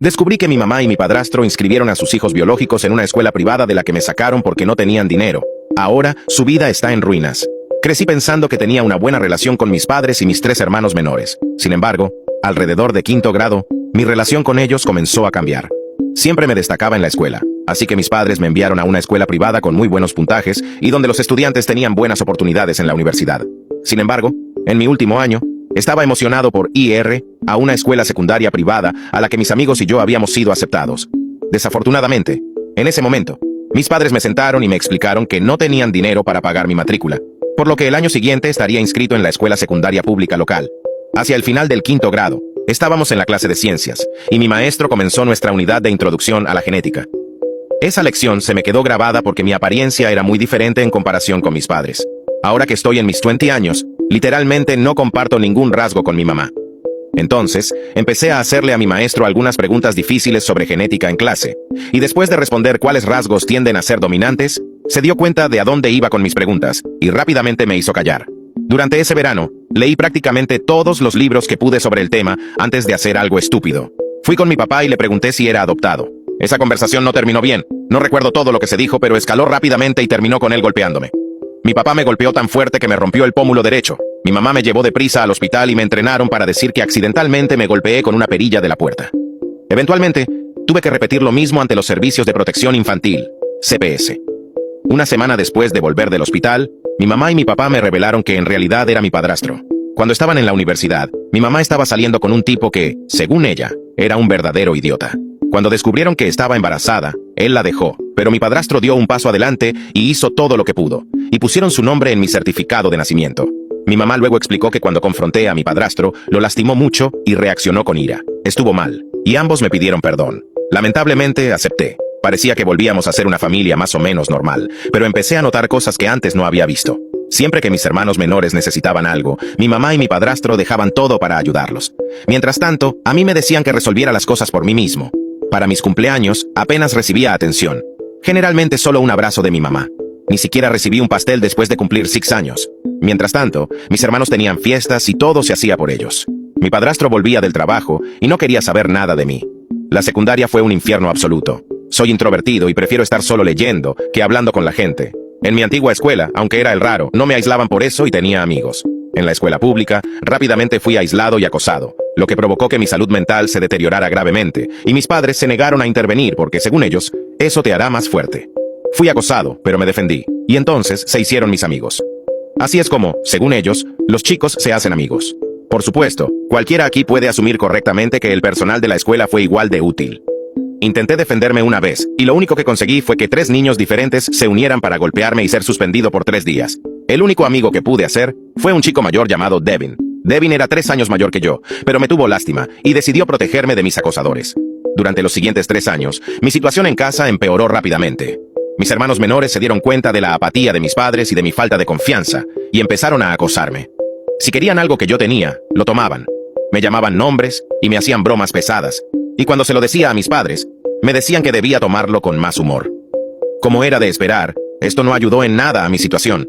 Descubrí que mi mamá y mi padrastro inscribieron a sus hijos biológicos en una escuela privada de la que me sacaron porque no tenían dinero. Ahora, su vida está en ruinas. Crecí pensando que tenía una buena relación con mis padres y mis 3 hermanos menores. Sin embargo, alrededor de 5º grado, mi relación con ellos comenzó a cambiar. Siempre me destacaba en la escuela, así que mis padres me enviaron a una escuela privada con muy buenos puntajes y donde los estudiantes tenían buenas oportunidades en la universidad. Sin embargo, en mi último año, estaba emocionado por ir a una escuela secundaria privada a la que mis amigos y yo habíamos sido aceptados. Desafortunadamente, en ese momento, mis padres me sentaron y me explicaron que no tenían dinero para pagar mi matrícula, por lo que el año siguiente estaría inscrito en la escuela secundaria pública local. Hacia el final del 5º grado, estábamos en la clase de ciencias, y mi maestro comenzó nuestra unidad de introducción a la genética. Esa lección se me quedó grabada porque mi apariencia era muy diferente en comparación con mis padres. Ahora que estoy en mis 20 años, literalmente no comparto ningún rasgo con mi mamá. Entonces, empecé a hacerle a mi maestro algunas preguntas difíciles sobre genética en clase, y después de responder cuáles rasgos tienden a ser dominantes, se dio cuenta de a dónde iba con mis preguntas, y rápidamente me hizo callar. Durante ese verano, leí prácticamente todos los libros que pude sobre el tema antes de hacer algo estúpido. Fui con mi papá y le pregunté si era adoptado. Esa conversación no terminó bien. No recuerdo todo lo que se dijo, pero escaló rápidamente y terminó con él golpeándome. Mi papá me golpeó tan fuerte que me rompió el pómulo derecho. Mi mamá me llevó deprisa al hospital y me entrenaron para decir que accidentalmente me golpeé con una perilla de la puerta. Eventualmente, tuve que repetir lo mismo ante los servicios de protección infantil, CPS. Una semana después de volver del hospital, mi mamá y mi papá me revelaron que en realidad era mi padrastro. Cuando estaban en la universidad, mi mamá estaba saliendo con un tipo que, según ella, era un verdadero idiota. Cuando descubrieron que estaba embarazada, él la dejó, pero mi padrastro dio un paso adelante y hizo todo lo que pudo, y pusieron su nombre en mi certificado de nacimiento. Mi mamá luego explicó que cuando confronté a mi padrastro, lo lastimó mucho y reaccionó con ira. Estuvo mal, y ambos me pidieron perdón. Lamentablemente, acepté. Parecía que volvíamos a ser una familia más o menos normal, pero empecé a notar cosas que antes no había visto. Siempre que mis hermanos menores necesitaban algo, mi mamá y mi padrastro dejaban todo para ayudarlos. Mientras tanto, a mí me decían que resolviera las cosas por mí mismo. Para mis cumpleaños, apenas recibía atención. Generalmente solo un abrazo de mi mamá. Ni siquiera recibí un pastel después de cumplir 6 años. Mientras tanto, mis hermanos tenían fiestas y todo se hacía por ellos. Mi padrastro volvía del trabajo y no quería saber nada de mí. La secundaria fue un infierno absoluto. Soy introvertido y prefiero estar solo leyendo que hablando con la gente. En mi antigua escuela, aunque era el raro, no me aislaban por eso y tenía amigos. En la escuela pública, rápidamente fui aislado y acosado, lo que provocó que mi salud mental se deteriorara gravemente, y mis padres se negaron a intervenir porque, según ellos, eso te hará más fuerte. Fui acosado, pero me defendí, y entonces se hicieron mis amigos. Así es como, según ellos, los chicos se hacen amigos. Por supuesto, cualquiera aquí puede asumir correctamente que el personal de la escuela fue igual de útil. Intenté defenderme una vez, y lo único que conseguí fue que 3 niños diferentes se unieran para golpearme y ser suspendido por 3 días. El único amigo que pude hacer fue un chico mayor llamado Devin. Devin era 3 años mayor que yo, pero me tuvo lástima y decidió protegerme de mis acosadores. Durante los siguientes 3 años, mi situación en casa empeoró rápidamente. Mis hermanos menores se dieron cuenta de la apatía de mis padres y de mi falta de confianza, y empezaron a acosarme. Si querían algo que yo tenía, lo tomaban. Me llamaban nombres y me hacían bromas pesadas. Y cuando se lo decía a mis padres, me decían que debía tomarlo con más humor. Como era de esperar, esto no ayudó en nada a mi situación.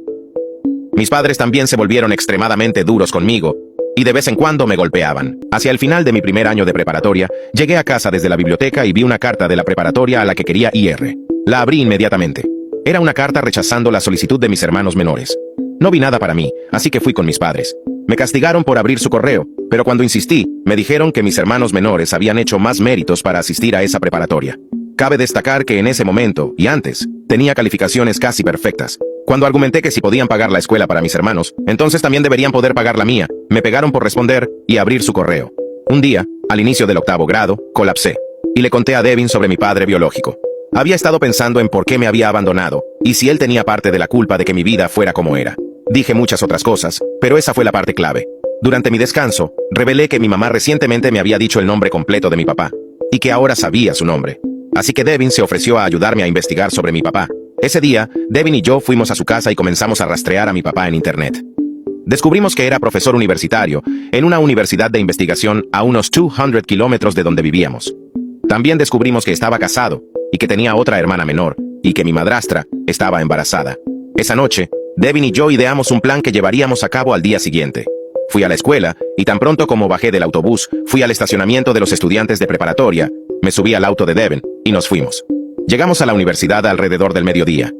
Mis padres también se volvieron extremadamente duros conmigo, y de vez en cuando me golpeaban. Hacia el final de mi primer año de preparatoria, llegué a casa desde la biblioteca y vi una carta de la preparatoria a la que quería ir. La abrí inmediatamente. Era una carta rechazando la solicitud de mis hermanos menores. No vi nada para mí, así que fui con mis padres. Me castigaron por abrir su correo, pero cuando insistí, me dijeron que mis hermanos menores habían hecho más méritos para asistir a esa preparatoria. Cabe destacar que en ese momento, y antes, tenía calificaciones casi perfectas. Cuando argumenté que si podían pagar la escuela para mis hermanos, entonces también deberían poder pagar la mía, me pegaron por responder y abrir su correo. Un día, al inicio del 8º grado, colapsé, y le conté a Devin sobre mi padre biológico. Había estado pensando en por qué me había abandonado, y si él tenía parte de la culpa de que mi vida fuera como era. Dije muchas otras cosas, pero esa fue la parte clave. Durante mi descanso, revelé que mi mamá recientemente me había dicho el nombre completo de mi papá, y que ahora sabía su nombre. Así que Devin se ofreció a ayudarme a investigar sobre mi papá. Ese día, Devin y yo fuimos a su casa y comenzamos a rastrear a mi papá en internet. Descubrimos que era profesor universitario en una universidad de investigación a unos 200 kilómetros de donde vivíamos. También descubrimos que estaba casado y que tenía otra hermana menor, y que mi madrastra estaba embarazada. Esa noche, Devin y yo ideamos un plan que llevaríamos a cabo al día siguiente. Fui a la escuela, y tan pronto como bajé del autobús, fui al estacionamiento de los estudiantes de preparatoria, Me subí al auto de Devin y nos fuimos. Llegamos a la universidad alrededor del mediodía.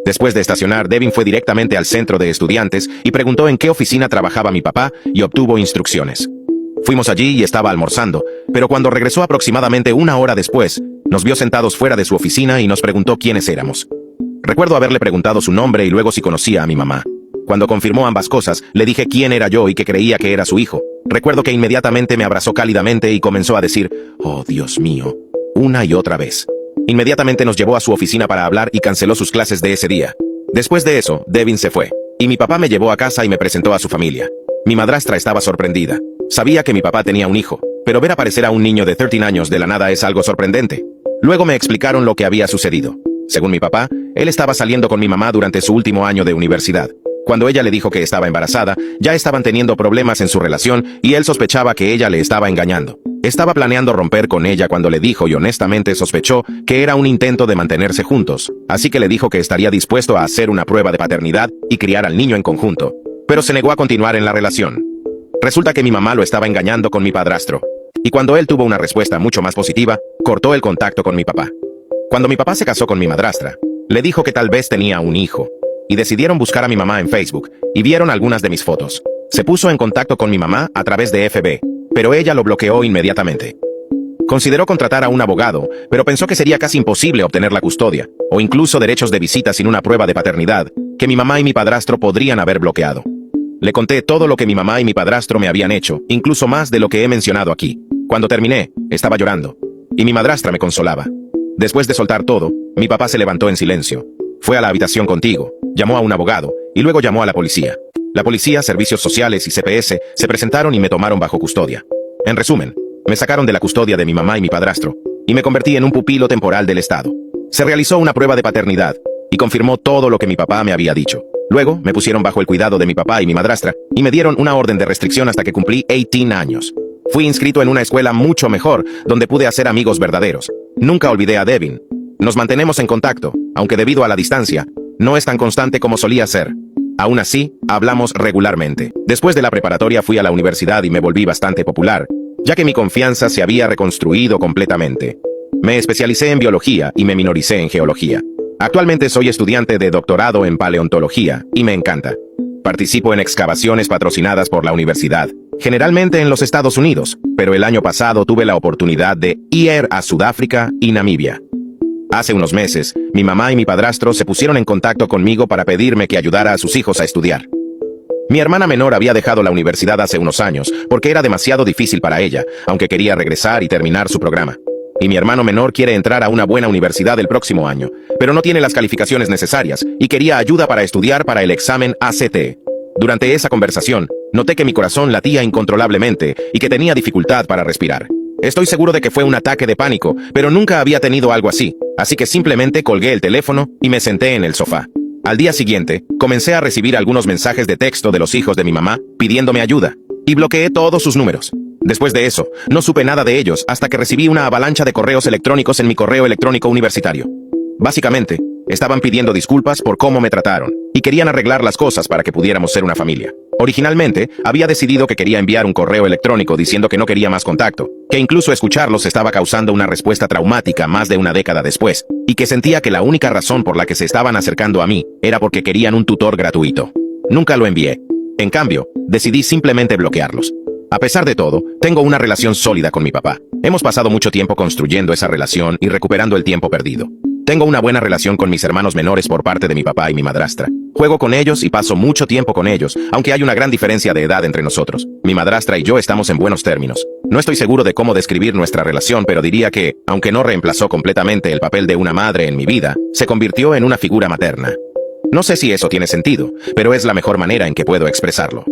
Después de estacionar, Devin fue directamente al centro de estudiantes y preguntó en qué oficina trabajaba mi papá y obtuvo instrucciones. Fuimos allí y estaba almorzando, pero cuando regresó aproximadamente una hora después, nos vio sentados fuera de su oficina y nos preguntó quiénes éramos. Recuerdo haberle preguntado su nombre y luego si conocía a mi mamá. Cuando confirmó ambas cosas, le dije quién era yo y que creía que era su hijo. Recuerdo que inmediatamente me abrazó cálidamente y comenzó a decir, «Oh, Dios mío», una y otra vez. Inmediatamente nos llevó a su oficina para hablar y canceló sus clases de ese día. Después de eso, Devin se fue, y mi papá me llevó a casa y me presentó a su familia. Mi madrastra estaba sorprendida. Sabía que mi papá tenía un hijo, pero ver aparecer a un niño de 13 años de la nada es algo sorprendente. Luego me explicaron lo que había sucedido. Según mi papá, él estaba saliendo con mi mamá durante su último año de universidad. Cuando ella le dijo que estaba embarazada, ya estaban teniendo problemas en su relación y él sospechaba que ella le estaba engañando. Estaba planeando romper con ella cuando le dijo y honestamente sospechó que era un intento de mantenerse juntos, así que le dijo que estaría dispuesto a hacer una prueba de paternidad y criar al niño en conjunto, pero se negó a continuar en la relación. Resulta que mi mamá lo estaba engañando con mi padrastro, y cuando él tuvo una respuesta mucho más positiva, cortó el contacto con mi papá. Cuando mi papá se casó con mi madrastra, le dijo que tal vez tenía un hijo, y decidieron buscar a mi mamá en Facebook, y vieron algunas de mis fotos. Se puso en contacto con mi mamá a través de FB, pero ella lo bloqueó inmediatamente. Consideró contratar a un abogado, pero pensó que sería casi imposible obtener la custodia, o incluso derechos de visita sin una prueba de paternidad, que mi mamá y mi padrastro podrían haber bloqueado. Le conté todo lo que mi mamá y mi padrastro me habían hecho, incluso más de lo que he mencionado aquí. Cuando terminé, estaba llorando, y mi madrastra me consolaba. Después de soltar todo, mi papá se levantó en silencio. Fue a la habitación contigo, llamó a un abogado, y luego llamó a la policía. La policía, servicios sociales y CPS se presentaron y me tomaron bajo custodia. En resumen, me sacaron de la custodia de mi mamá y mi padrastro, y me convertí en un pupilo temporal del Estado. Se realizó una prueba de paternidad, y confirmó todo lo que mi papá me había dicho. Luego, me pusieron bajo el cuidado de mi papá y mi madrastra, y me dieron una orden de restricción hasta que cumplí 18 años. Fui inscrito en una escuela mucho mejor, donde pude hacer amigos verdaderos. Nunca olvidé a Devin. Nos mantenemos en contacto, aunque debido a la distancia, no es tan constante como solía ser. Aún así, hablamos regularmente. Después de la preparatoria fui a la universidad y me volví bastante popular, ya que mi confianza se había reconstruido completamente. Me especialicé en biología y me minoricé en geología. Actualmente soy estudiante de doctorado en paleontología y me encanta. Participo en excavaciones patrocinadas por la universidad, generalmente en los Estados Unidos, pero el año pasado tuve la oportunidad de ir a Sudáfrica y Namibia. Hace unos meses, mi mamá y mi padrastro se pusieron en contacto conmigo para pedirme que ayudara a sus hijos a estudiar. Mi hermana menor había dejado la universidad hace unos años porque era demasiado difícil para ella, aunque quería regresar y terminar su programa. Y mi hermano menor quiere entrar a una buena universidad el próximo año, pero no tiene las calificaciones necesarias y quería ayuda para estudiar para el examen ACT. Durante esa conversación, noté que mi corazón latía incontrolablemente y que tenía dificultad para respirar. Estoy seguro de que fue un ataque de pánico, pero nunca había tenido algo así, así que simplemente colgué el teléfono y me senté en el sofá. Al día siguiente, comencé a recibir algunos mensajes de texto de los hijos de mi mamá pidiéndome ayuda, y bloqueé todos sus números. Después de eso, no supe nada de ellos hasta que recibí una avalancha de correos electrónicos en mi correo electrónico universitario. Básicamente, estaban pidiendo disculpas por cómo me trataron, y querían arreglar las cosas para que pudiéramos ser una familia. Originalmente, había decidido que quería enviar un correo electrónico diciendo que no quería más contacto, que incluso escucharlos estaba causando una respuesta traumática más de una década después, y que sentía que la única razón por la que se estaban acercando a mí era porque querían un tutor gratuito. Nunca lo envié. En cambio, decidí simplemente bloquearlos. A pesar de todo, tengo una relación sólida con mi papá. Hemos pasado mucho tiempo construyendo esa relación y recuperando el tiempo perdido. Tengo una buena relación con mis hermanos menores por parte de mi papá y mi madrastra. Juego con ellos y paso mucho tiempo con ellos, aunque hay una gran diferencia de edad entre nosotros. Mi madrastra y yo estamos en buenos términos. No estoy seguro de cómo describir nuestra relación, pero diría que, aunque no reemplazó completamente el papel de una madre en mi vida, se convirtió en una figura materna. No sé si eso tiene sentido, pero es la mejor manera en que puedo expresarlo.